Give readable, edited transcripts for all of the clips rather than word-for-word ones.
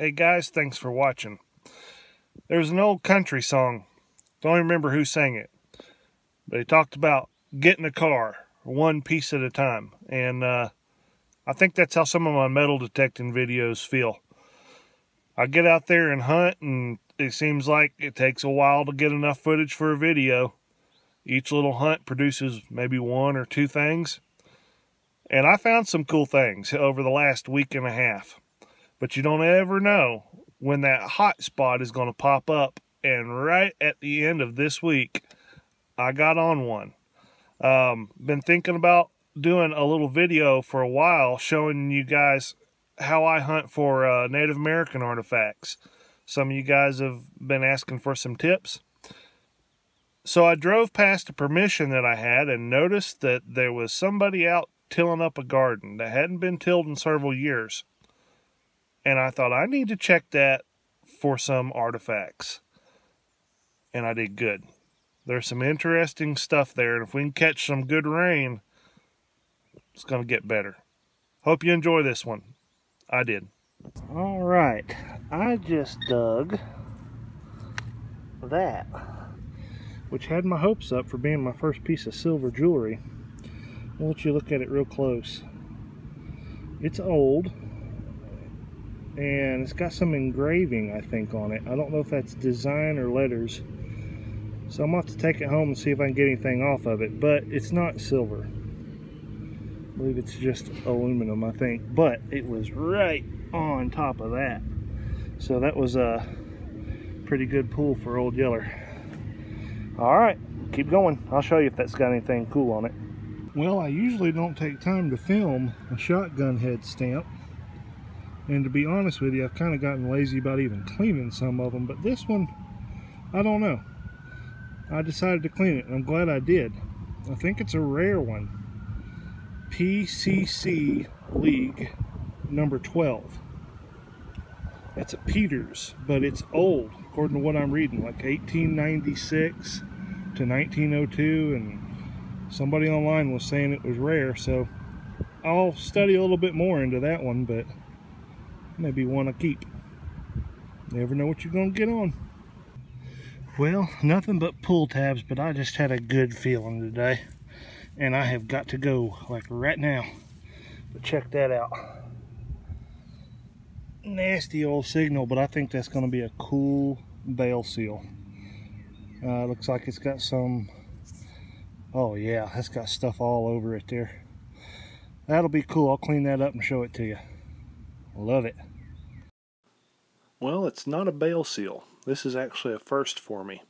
Hey guys, thanks for watching. There's an old country song, don't even remember who sang it, but he talked about getting a car one piece at a time, and I think that's how some of my metal detecting videos feel. I get out there and hunt, and it seems like it takes a while to get enough footage for a video. Each little hunt produces maybe one or two things, and I found some cool things over the last week and a half. But you don't ever know when that hotspot is going to pop up. And right at the end of this week, I got on one. Been thinking about doing a little video for a while showing you guys how I hunt for Native American artifacts. Some of you guys have been asking for some tips. So I drove past a permission that I had and noticed that there was somebody out tilling up a garden that hadn't been tilled in several years. And I thought, I need to check that for some artifacts. And I did good. There's some interesting stuff there, and if we can catch some good rain, it's going to get better. Hope you enjoy this one. I did. All right, I just dug that, which had my hopes up for being my first piece of silver jewelry. I'll let you look at it real close. It's old. And it's got some engraving, I think, on it. I don't know if that's design or letters. So I'm going to have to take it home and see if I can get anything off of it. But it's not silver. I believe it's just aluminum, I think. But it was right on top of that. So that was a pretty good pull for Old Yeller. Alright, keep going. I'll show you if that's got anything cool on it. Well, I usually don't take time to film a shotgun head stamp. And to be honest with you, I've kind of gotten lazy about even cleaning some of them. But this one, I don't know. I decided to clean it, and I'm glad I did. I think it's a rare one. PCC League number 12. That's a Peters, but it's old, according to what I'm reading. Like 1896 to 1902, and somebody online was saying it was rare. So I'll study a little bit more into that one, but maybe one to keep. Never know what you're gonna get on. Well, nothing but pull tabs, but I just had a good feeling today, and I have got to go like right now. But check that out. Nasty old signal, but I think that's gonna be a cool bale seal. Looks like it's got some, oh yeah, that's got stuff all over it there. That'll be cool. I'll clean that up and show it to you. Love it. Well, it's not a bale seal. This is actually a first for me.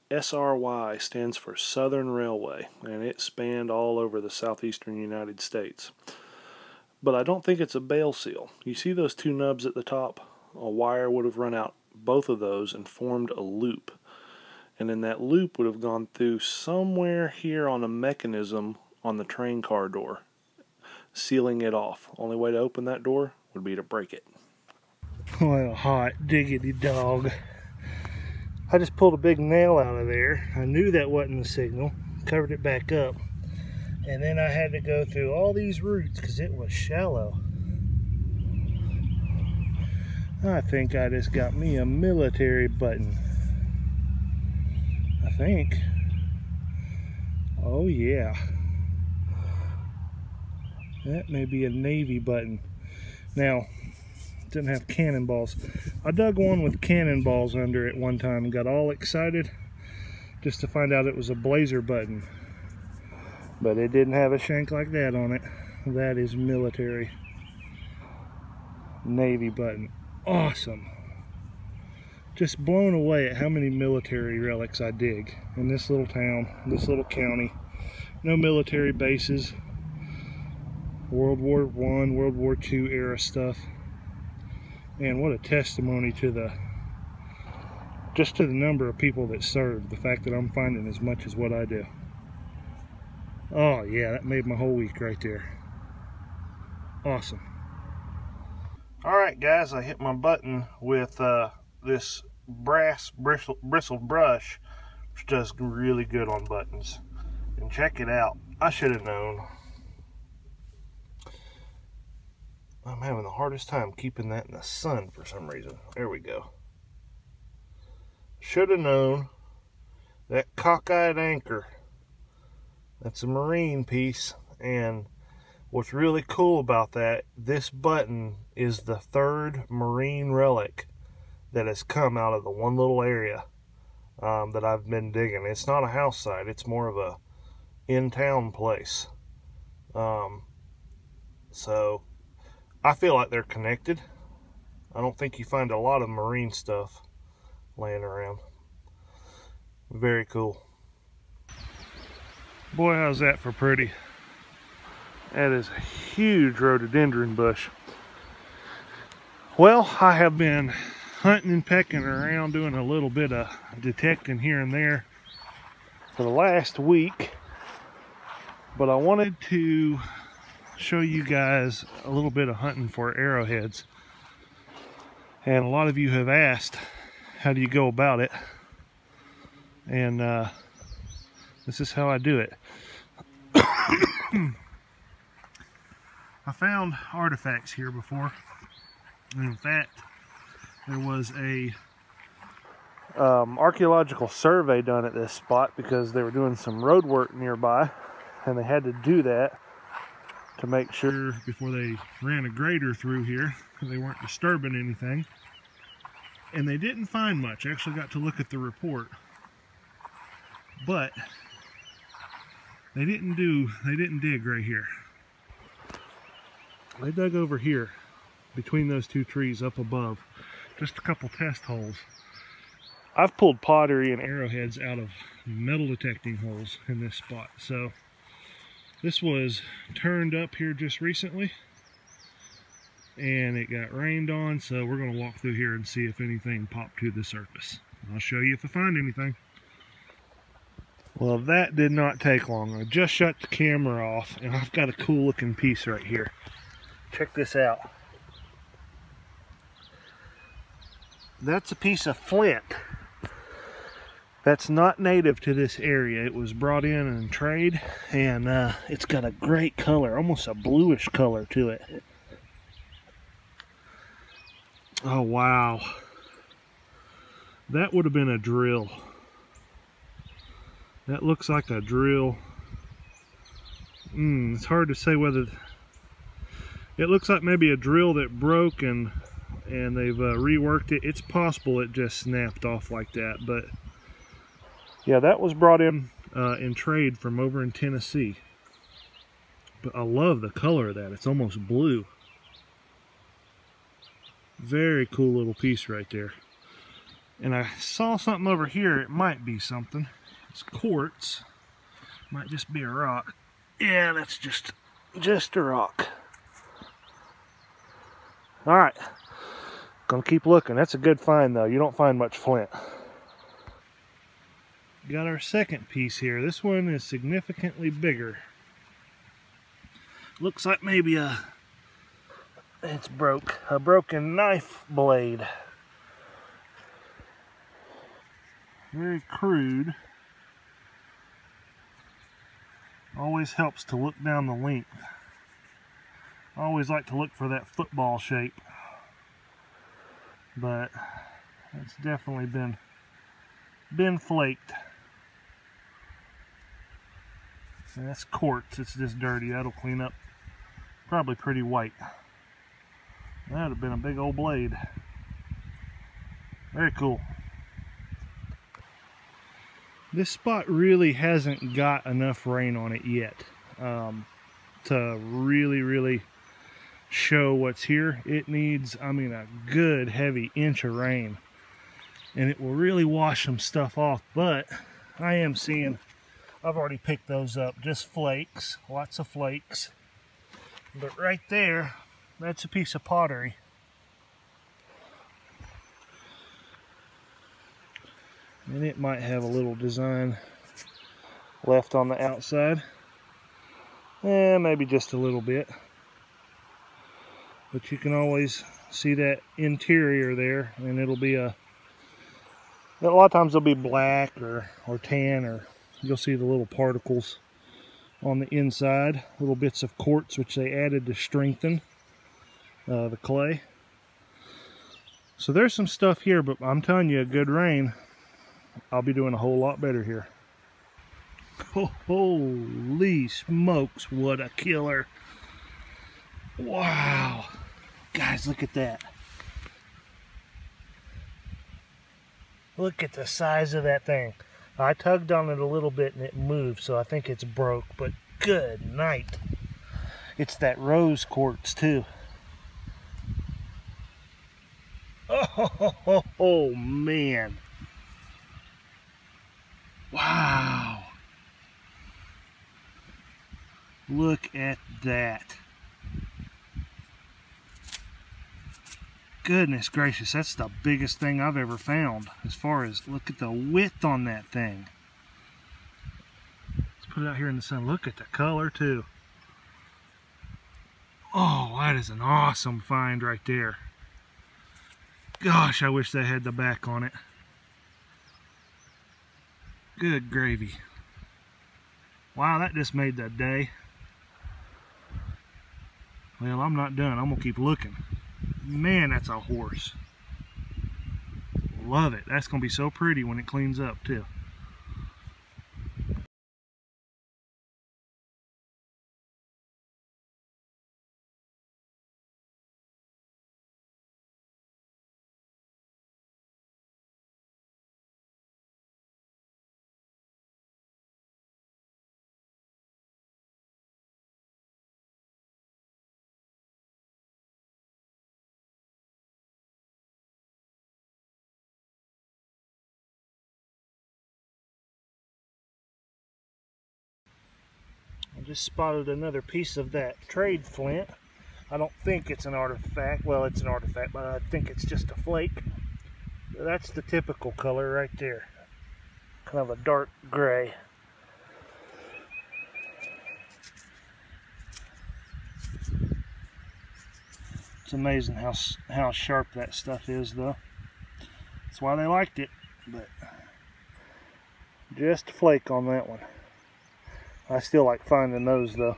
SRY stands for Southern Railway, and it spanned all over the southeastern United States. But I don't think it's a bale seal. You see those two nubs at the top? A wire would have run out both of those and formed a loop. And then that loop would have gone through somewhere here on a mechanism on the train car door, sealing it off. Only way to open that door would be to break it. Well, hot diggity dog. I just pulled a big nail out of there. I knew that wasn't the signal. Covered it back up. And then I had to go through all these roots because it was shallow. I think I just got me a military button. I think. Oh yeah. That may be a Navy button. Now, didn't have cannonballs. I dug one with cannonballs under it one time and got all excited just to find out it was a blazer button. But it didn't have a shank like that on it. That is military. Navy button. Awesome. Just blown away at how many military relics I dig in this little town, this little county. No military bases. World War I, World War II era stuff. Man, what a testimony to the number of people that served, the fact that I'm finding as much as what I do. Oh yeah, that made my whole week right there. Awesome. Alright guys, I hit my button with this brass bristled brush, which does really good on buttons. And check it out. I should have known. I'm having the hardest time keeping that in the sun for some reason. There we go. Should have known. That cockeyed anchor. That's a marine piece. And what's really cool about that, this button is the third marine relic that has come out of the one little area that I've been digging. It's not a house site. It's more of a in-town place. So I feel like they're connected. I don't think you find a lot of marine stuff laying around. Very cool. Boy, how's that for pretty. That is a huge rhododendron bush. Well, I have been hunting and pecking around, doing a little bit of detecting here and there for the last week. But I wanted to show you guys a little bit of hunting for arrowheads. And a lot of you have asked, how do you go about it? And this is how I do it. I found artifacts here before. And in fact, there was a archaeological survey done at this spot because they were doing some road work nearby, and they had to do that to make sure before they ran a grader through here they weren't disturbing anything. And they didn't find much. I actually got to look at the report, but they didn't dig right here. They dug over here between those two trees up above, just a couple test holes. I've pulled pottery and arrowheads out of metal detecting holes in this spot. So this was turned up here just recently, and it got rained on, so we're going to walk through here and see if anything popped to the surface. I'll show you if I find anything. Well, that did not take long. I just shut the camera off, and I've got a cool looking piece right here. Check this out. That's a piece of flint. That's not native to this area. It was brought in and trade, and it's got a great color, almost a bluish color to it. Oh wow, that would have been a drill. That looks like a drill. It's hard to say whether it looks like maybe a drill that broke and they've reworked it. It's possible it just snapped off like that, but yeah, that was brought in trade from over in Tennessee. But I love the color of that. It's almost blue. Very cool little piece right there. And I saw something over here. It might be something. It's quartz. Might just be a rock. Yeah, that's just a rock. All right, gonna keep looking. That's a good find though. You don't find much flint. Got our second piece here. This one is significantly bigger. Looks like maybe a broken knife blade. Very crude. Always helps to look down the length. I always like to look for that football shape, but it's definitely been flaked. And that's quartz. It's just dirty. That'll clean up. Probably pretty white. That would have been a big old blade. Very cool. This spot really hasn't got enough rain on it yet to really show what's here. It needs, I mean, a good heavy inch of rain, and it will really wash some stuff off. But I am seeing, I've already picked those up, just flakes, lots of flakes. But right there, that's a piece of pottery. And it might have a little design left on the outside. Maybe just a little bit. But you can always see that interior there, and it'll be a lot of times it'll be black or tan, or you'll see the little particles on the inside, little bits of quartz which they added to strengthen. the clay. So there's some stuff here, but I'm telling you, a good rain, I'll be doing a whole lot better here. Holy smokes, what a killer. Wow. Guys, look at that. Look at the size of that thing. I tugged on it a little bit and it moved, so I think it's broke, but good night. It's that rose quartz too. Oh man. Wow. Look at that. Goodness gracious, that's the biggest thing I've ever found. As far as, look at the width on that thing. Let's put it out here in the sun. Look at the color too. Oh, that is an awesome find right there. Gosh, I wish they had the back on it. Good gravy. Wow, that just made the day. Well, I'm not done. I'm gonna keep looking. Man, that's a horse. Love it. That's gonna be so pretty when it cleans up too. I just spotted another piece of that trade flint. I don't think it's an artifact. Well, it's an artifact, but I think it's just a flake. That's the typical color right there. Kind of a dark gray. It's amazing how sharp that stuff is, though. That's why they liked it, but just a flake on that one. I still like finding those though.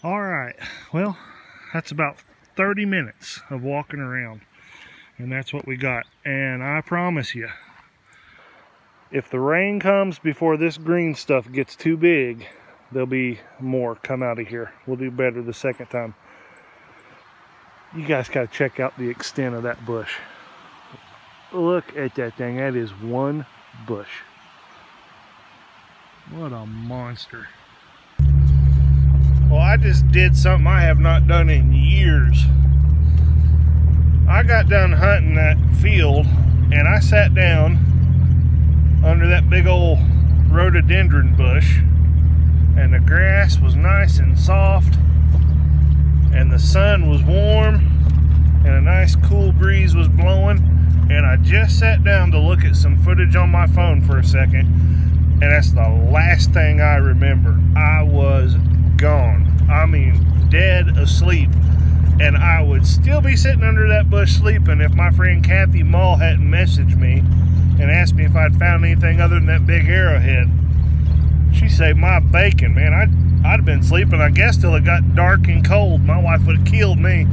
Alright, well, that's about 30 minutes of walking around. And that's what we got. And I promise you, if the rain comes before this green stuff gets too big, there'll be more come out of here. We'll do better the second time. You guys gotta check out the extent of that bush. Look at that thing. That is one bush. What a monster. Well, I just did something I have not done in years. I got done hunting that field and I sat down under that big old rhododendron bush, and the grass was nice and soft and the sun was warm and a nice cool breeze was blowing, and I just sat down to look at some footage on my phone for a second. And that's the last thing I remember. I was gone. I mean, dead asleep. And I would still be sitting under that bush sleeping if my friend Kathy Mall hadn't messaged me and asked me if I'd found anything other than that big arrowhead. She saved my bacon, man. I'd have been sleeping, I guess, till it got dark and cold. My wife would have killed me.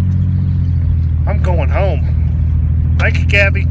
I'm going home. Thank you, Kathy.